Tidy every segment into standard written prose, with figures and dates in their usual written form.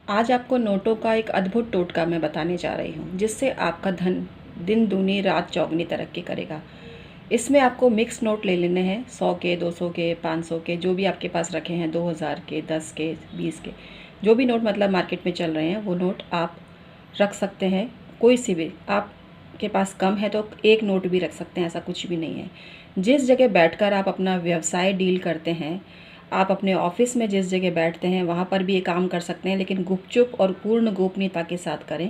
आज आपको नोटों का एक अद्भुत टोटका मैं बताने जा रही हूँ, जिससे आपका धन दिन दूनी रात चौगुनी तरक्की करेगा। इसमें आपको मिक्स नोट ले लेने हैं, 100 के, 200 के, 500 के, जो भी आपके पास रखे हैं, 2000 के, 10 के, 20 के, जो भी नोट मतलब मार्केट में चल रहे हैं वो नोट आप रख सकते हैं। कोई सी भी आपके पास कम है तो एक नोट भी रख सकते हैं, ऐसा कुछ भी नहीं है। जिस जगह बैठकर आप अपना व्यवसाय डील करते हैं, आप अपने ऑफिस में जिस जगह बैठते हैं वहाँ पर भी ये काम कर सकते हैं, लेकिन गुपचुप और पूर्ण गोपनीयता के साथ करें।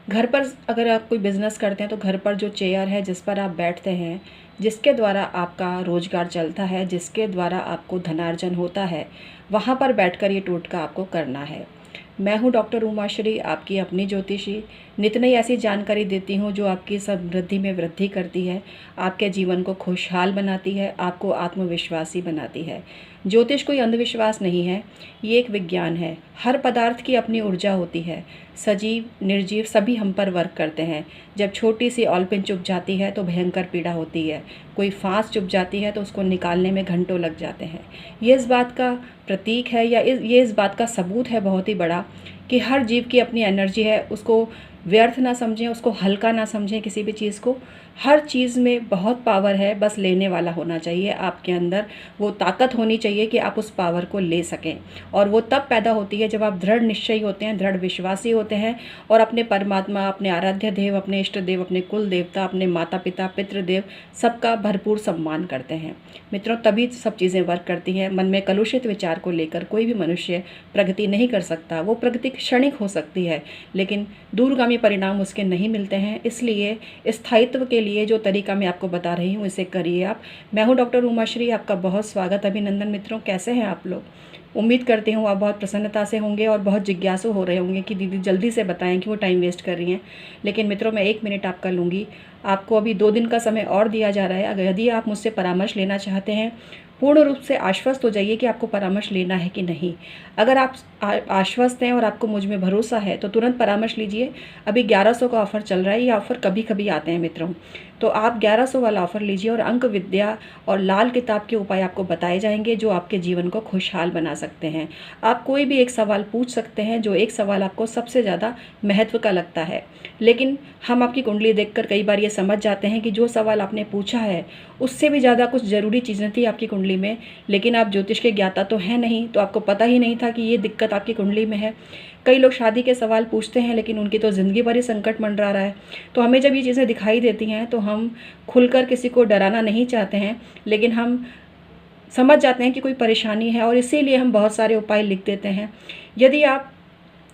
घर पर अगर आप कोई बिज़नेस करते हैं तो घर पर जो चेयर है जिस पर आप बैठते हैं, जिसके द्वारा आपका रोज़गार चलता है, जिसके द्वारा आपको धनार्जन होता है, वहाँ पर बैठकर ये टोटका आपको करना है। मैं हूँ डॉक्टर उमाश्री, आपकी अपनी ज्योतिषी। नित नई ऐसी जानकारी देती हूँ जो आपकी समृद्धि में वृद्धि करती है, आपके जीवन को खुशहाल बनाती है, आपको आत्मविश्वासी बनाती है। ज्योतिष कोई अंधविश्वास नहीं है, ये एक विज्ञान है। हर पदार्थ की अपनी ऊर्जा होती है। सजीव निर्जीव सभी हम पर वर्क करते हैं। जब छोटी सी ऑलपिन चुभ जाती है तो भयंकर पीड़ा होती है। कोई फांस चुभ जाती है तो उसको निकालने में घंटों लग जाते हैं। ये इस बात का प्रतीक है, या ये इस बात का सबूत है बहुत ही बड़ा, कि हर जीव की अपनी एनर्जी है। उसको व्यर्थ ना समझें, उसको हल्का ना समझें किसी भी चीज़ को। हर चीज़ में बहुत पावर है, बस लेने वाला होना चाहिए। आपके अंदर वो ताकत होनी चाहिए कि आप उस पावर को ले सकें। और वो तब पैदा होती है जब आप दृढ़ निश्चयी होते हैं, दृढ़ विश्वासी होते हैं और अपने परमात्मा, अपने आराध्य देव, अपने इष्ट देव, अपने कुल देवता, अपने माता पिता, पितृदेव, सबका भरपूर सम्मान करते हैं। मित्रों, तभी सब चीज़ें वर्क करती हैं। मन में कलुषित विचार को लेकर कोई भी मनुष्य प्रगति नहीं कर सकता। वो प्रगति क्षणिक हो सकती है, लेकिन दूरगामी परिणाम उसके नहीं मिलते हैं। इसलिए स्थायित्व के लिए जो तरीका मैं आपको बता रही हूँ, इसे करिए आप। मैं हूँ डॉक्टर उमाश्री, आपका बहुत स्वागत, अभिनंदन। मित्रों, कैसे हैं आप लोग? उम्मीद करती हूँ आप बहुत प्रसन्नता से होंगे और बहुत जिज्ञासु हो रहे होंगे कि दीदी जल्दी से बताएं कि वो टाइम वेस्ट कर रही हैं। लेकिन मित्रों, मैं 1 मिनट आपका लूँगी। आपको अभी 2 दिन का समय और दिया जा रहा है। अगर यदि आप मुझसे परामर्श लेना चाहते हैं, पूर्ण रूप से आश्वस्त हो जाइए कि आपको परामर्श लेना है कि नहीं। अगर आप आश्वस्त हैं और आपको मुझ में भरोसा है तो तुरंत परामर्श लीजिए। अभी 1100 का ऑफ़र चल रहा है। ये ऑफ़र कभी कभी आते हैं मित्रों, तो आप 1100 वाला ऑफ़र लीजिए और अंक विद्या और लाल किताब के उपाय आपको बताए जाएंगे जो आपके जीवन को खुशहाल बना सकते हैं। आप कोई भी एक सवाल पूछ सकते हैं, जो एक सवाल आपको सबसे ज़्यादा महत्व का लगता है। लेकिन हम आपकी कुंडली देखकर कई बार ये समझ जाते हैं कि जो सवाल आपने पूछा है उससे भी ज़्यादा कुछ ज़रूरी चीज़ें थी आपकी कुंडली में, लेकिन आप ज्योतिष के ज्ञाता तो हैं नहीं, तो आपको पता ही नहीं था कि ये दिक्कत आपकी कुंडली में है। कई लोग शादी के सवाल पूछते हैं लेकिन उनकी तो ज़िंदगी भर ही संकट मंडरा रहा है। तो हमें जब ये चीज़ें दिखाई देती हैं तो हम खुलकर किसी को डराना नहीं चाहते हैं, लेकिन हम समझ जाते हैं कि कोई परेशानी है और इसीलिए हम बहुत सारे उपाय लिख देते हैं। यदि आप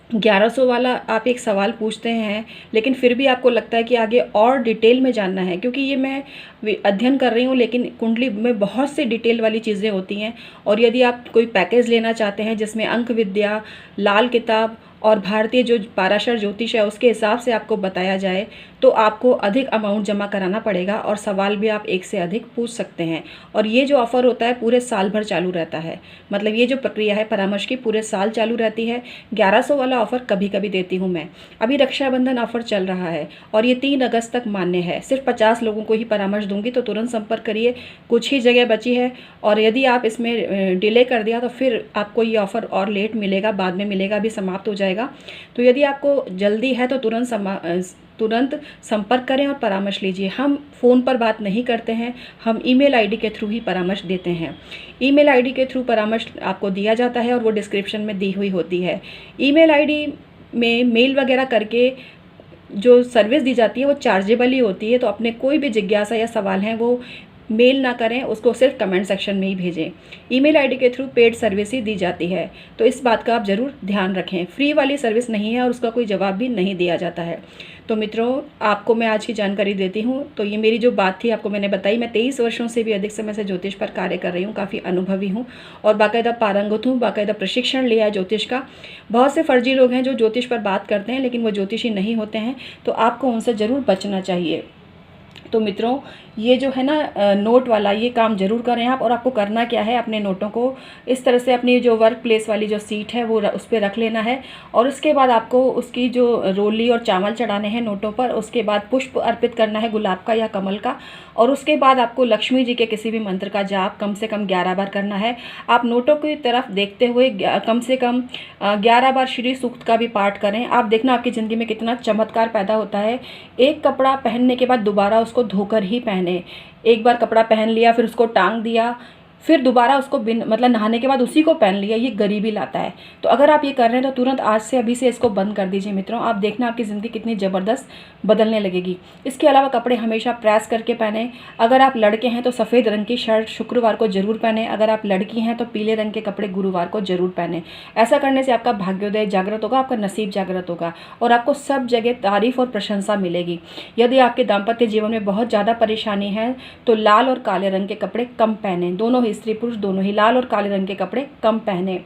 1100 वाला आप एक सवाल पूछते हैं लेकिन फिर भी आपको लगता है कि आगे और डिटेल में जानना है, क्योंकि ये मैं अध्ययन कर रही हूँ लेकिन कुंडली में बहुत सी डिटेल वाली चीज़ें होती हैं। और यदि आप कोई पैकेज लेना चाहते हैं जिसमें अंक विद्या, लाल किताब और भारतीय जो पाराशर ज्योतिष है उसके हिसाब से आपको बताया जाए, तो आपको अधिक अमाउंट जमा कराना पड़ेगा और सवाल भी आप एक से अधिक पूछ सकते हैं। और ये जो ऑफ़र होता है पूरे साल भर चालू रहता है, मतलब ये जो प्रक्रिया है परामर्श की पूरे साल चालू रहती है। 1100 वाला ऑफ़र कभी कभी देती हूँ मैं। अभी रक्षाबंधन ऑफ़र चल रहा है और ये 3 अगस्त तक मान्य है। सिर्फ 50 लोगों को ही परामर्श दूंगी, तो तुरंत संपर्क करिए, कुछ ही जगह बची है। और यदि आप इसमें डिले कर दिया तो फिर आपको ये ऑफ़र और लेट मिलेगा, बाद में मिलेगा, अभी समाप्त हो जाएगा। तो यदि आपको जल्दी है तो तुरंत संपर्क करें और परामर्श लीजिए। हम फ़ोन पर बात नहीं करते हैं, हम ईमेल आईडी के थ्रू ही परामर्श देते हैं। ईमेल आईडी के थ्रू परामर्श आपको दिया जाता है और वो डिस्क्रिप्शन में दी हुई होती है। ईमेल आईडी में मेल वगैरह करके जो सर्विस दी जाती है वो चार्जेबल ही होती है। तो अपने कोई भी जिज्ञासा या सवाल हैं वो मेल ना करें, उसको सिर्फ कमेंट सेक्शन में ही भेजें। ईमेल आईडी के थ्रू पेड सर्विस ही दी जाती है, तो इस बात का आप ज़रूर ध्यान रखें। फ्री वाली सर्विस नहीं है और उसका कोई जवाब भी नहीं दिया जाता है। तो मित्रों, आपको मैं आज की जानकारी देती हूँ। तो ये मेरी जो बात थी आपको मैंने बताई। मैं 23 वर्षों से भी अधिक समय से ज्योतिष पर कार्य कर रही हूँ, काफ़ी अनुभवी हूँ और बाकायदा पारंगत हूँ, बाकायदा प्रशिक्षण लिया है ज्योतिष का। बहुत से फर्जी लोग हैं जो ज्योतिष पर बात करते हैं लेकिन वो ज्योतिषी नहीं होते हैं, तो आपको उनसे ज़रूर बचना चाहिए। तो मित्रों, ये जो है ना नोट वाला, ये काम ज़रूर करें आप। और आपको करना क्या है, अपने नोटों को इस तरह से अपनी जो वर्क प्लेस वाली जो सीट है वो उस पर रख लेना है। और उसके बाद आपको उसकी जो रोली और चावल चढ़ाने हैं नोटों पर, उसके बाद पुष्प अर्पित करना है गुलाब का या कमल का। और उसके बाद आपको लक्ष्मी जी के किसी भी मंत्र का जाप कम से कम 11 बार करना है। आप नोटों की तरफ देखते हुए कम से कम 11 बार श्री सूक्त का भी पाठ करें। आप देखना आपकी ज़िंदगी में कितना चमत्कार पैदा होता है। एक कपड़ा पहनने के बाद दोबारा उसको धोकर ही पहने। एक बार कपड़ा पहन लिया, फिर उसको टांग दिया, फिर दोबारा उसको मतलब नहाने के बाद उसी को पहन लिया, ये गरीबी लाता है। तो अगर आप ये कर रहे हैं तो तुरंत आज से अभी से इसको बंद कर दीजिए मित्रों। आप देखना आपकी ज़िंदगी कितनी ज़बरदस्त बदलने लगेगी। इसके अलावा कपड़े हमेशा प्रेस करके पहने। अगर आप लड़के हैं तो सफ़ेद रंग की शर्ट शुक्रवार को जरूर पहने। अगर आप लड़की हैं तो पीले रंग के कपड़े गुरुवार को जरूर पहने। ऐसा करने से आपका भाग्योदय जागृत होगा, आपका नसीब जागृत होगा और आपको सब जगह तारीफ और प्रशंसा मिलेगी। यदि आपके दाम्पत्य जीवन में बहुत ज़्यादा परेशानी है तो लाल और काले रंग के कपड़े कम पहने। दोनों ही, स्त्री पुरुष दोनों ही, लाल और काले रंग के कपड़े कम पहने।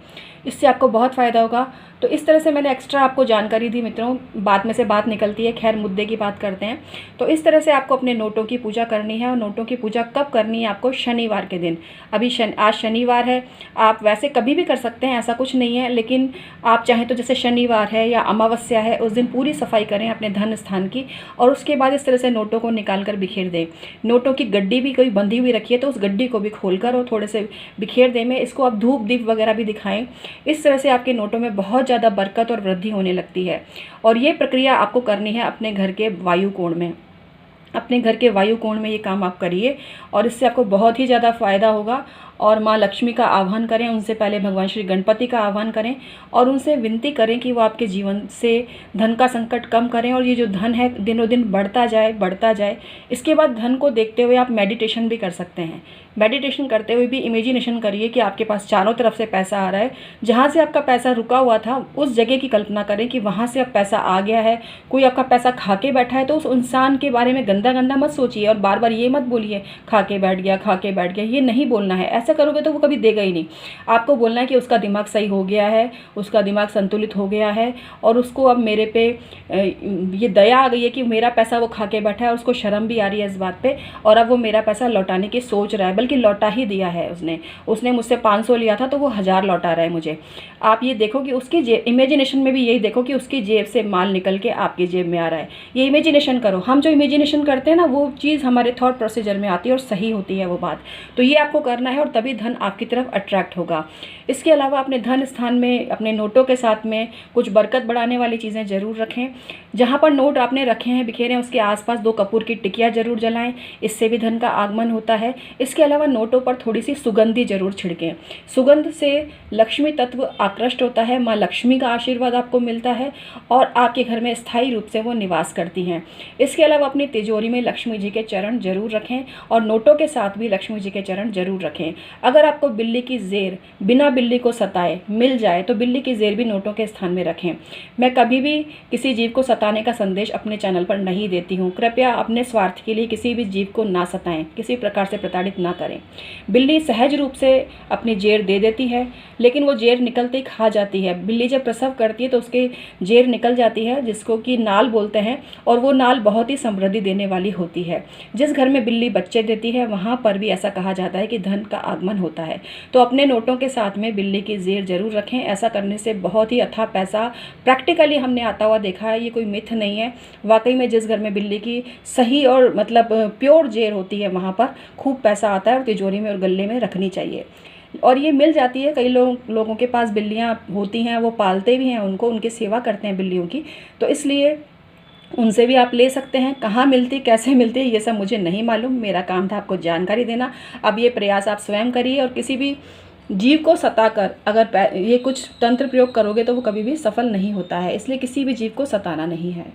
इससे आपको बहुत फ़ायदा होगा। तो इस तरह से मैंने एक्स्ट्रा आपको जानकारी दी मित्रों। बात में से बात निकलती है, खैर मुद्दे की बात करते हैं। तो इस तरह से आपको अपने नोटों की पूजा करनी है। और नोटों की पूजा कब करनी है आपको? शनिवार के दिन। अभी आज शनिवार है, आप वैसे कभी भी कर सकते हैं, ऐसा कुछ नहीं है। लेकिन आप चाहें तो जैसे शनिवार है या अमावस्या है, उस दिन पूरी सफाई करें अपने धन स्थान की। और उसके बाद इस तरह से नोटों को निकाल कर बिखेर दें। नोटों की गड्डी भी कोई बंधी हुई रखी है तो उस गड्डी को भी खोल कर और थोड़े से बिखेर दें। में इसको आप धूप दीप वगैरह भी दिखाएं। इस तरह से आपके नोटों में बहुत ज़्यादा बरकत और वृद्धि होने लगती है। और ये प्रक्रिया आपको करनी है अपने घर के वायु कोण में। अपने घर के वायु कोण में ये काम आप करिए और इससे आपको बहुत ही ज़्यादा फ़ायदा होगा। और माँ लक्ष्मी का आह्वान करें, उनसे पहले भगवान श्री गणपति का आह्वान करें और उनसे विनती करें कि वो आपके जीवन से धन का संकट कम करें और ये जो धन है दिनों दिन बढ़ता जाए बढ़ता जाए। इसके बाद धन को देखते हुए आप मेडिटेशन भी कर सकते हैं। मेडिटेशन करते हुए भी इमेजिनेशन करिए कि आपके पास चारों तरफ से पैसा आ रहा है। जहाँ से आपका पैसा रुका हुआ था उस जगह की कल्पना करें कि वहाँ से अब पैसा आ गया है। कोई आपका पैसा खा के बैठा है तो उस इंसान के बारे में गंदा गंदा मत सोचिए और बार बार ये मत बोलिए खा के बैठ गया, खा के बैठ गया। ये नहीं बोलना है। ऐसा करोगे तो वो कभी देगा ही नहीं। आपको बोलना है कि उसका दिमाग सही हो गया है, उसका दिमाग संतुलित हो गया है और उसको अब मेरे पे ये दया आ गई है कि मेरा पैसा वो खा के बैठा है और उसको शर्म भी आ रही है इस बात पे और अब वो मेरा पैसा लौटाने की सोच रहा है, बल्कि लौटा ही दिया है उसने मुझसे 500 लिया था तो वो 1000 लौटा रहा है मुझे। आप ये देखो कि उसकी जेब, इमेजिनेशन में भी यही देखो कि उसकी जेब से माल निकल के आपकी जेब में आ रहा है। ये इमेजिनेशन करो। हम जो इमेजिनेशन करते हैं ना वो चीज़ हमारे थॉट प्रोसीजर में आती है और सही होती है वो बात। तो ये आपको करना है और तभी धन आपकी तरफ अट्रैक्ट होगा। इसके अलावा अपने धन स्थान में अपने नोटों के साथ में कुछ बरकत बढ़ाने वाली चीज़ें ज़रूर रखें। जहाँ पर नोट आपने रखे हैं बिखेरे हैं उसके आसपास 2 कपूर की टिकिया ज़रूर जलाएं, इससे भी धन का आगमन होता है। इसके अलावा नोटों पर थोड़ी सी सुगंधी ज़रूर छिड़कें। सुगंध से लक्ष्मी तत्व आकृष्ट होता है, माँ लक्ष्मी का आशीर्वाद आपको मिलता है और आपके घर में स्थायी रूप से वो निवास करती हैं। इसके अलावा अपनी तिजोरी में लक्ष्मी जी के चरण जरूर रखें और नोटों के साथ भी लक्ष्मी जी के चरण जरूर रखें। अगर आपको बिल्ली की ज़ेर बिना बिल्ली को सताए मिल जाए तो बिल्ली की ज़ेर भी नोटों के स्थान में रखें। मैं कभी भी किसी जीव को सताने का संदेश अपने चैनल पर नहीं देती हूँ। कृपया अपने स्वार्थ के लिए किसी भी जीव को ना सताएं, किसी प्रकार से प्रताड़ित ना करें। बिल्ली सहज रूप से अपनी जेर दे देती है लेकिन वो जेर निकलते ही खा जाती है। बिल्ली जब प्रसव करती है तो उसके जेर निकल जाती है जिसको कि नाल बोलते हैं और वो नाल बहुत ही समृद्धि देने वाली होती है। जिस घर में बिल्ली बच्चे देती है वहाँ पर भी ऐसा कहा जाता है कि धन का आगमन होता है। तो अपने नोटों के साथ में बिल्ली की जेर जरूर रखें। ऐसा करने से बहुत ही अथाह पैसा प्रैक्टिकली हमने आता हुआ देखा है। ये कोई मिथ नहीं है। वाकई में जिस घर में बिल्ली की सही और मतलब प्योर जेर होती है वहाँ पर खूब पैसा आता है और तिजोरी में और गले में रखनी चाहिए। और ये मिल जाती है। कई लोगों के पास बिल्लियाँ होती हैं, वो पालते भी हैं उनको, उनकी सेवा करते हैं बिल्लियों की, तो इसलिए उनसे भी आप ले सकते हैं। कहाँ मिलती, कैसे मिलती, ये सब मुझे नहीं मालूम। मेरा काम था आपको जानकारी देना। अब ये प्रयास आप स्वयं करिए और किसी भी जीव को सताकर अगर ये कुछ तंत्र प्रयोग करोगे तो वो कभी भी सफल नहीं होता है। इसलिए किसी भी जीव को सताना नहीं है।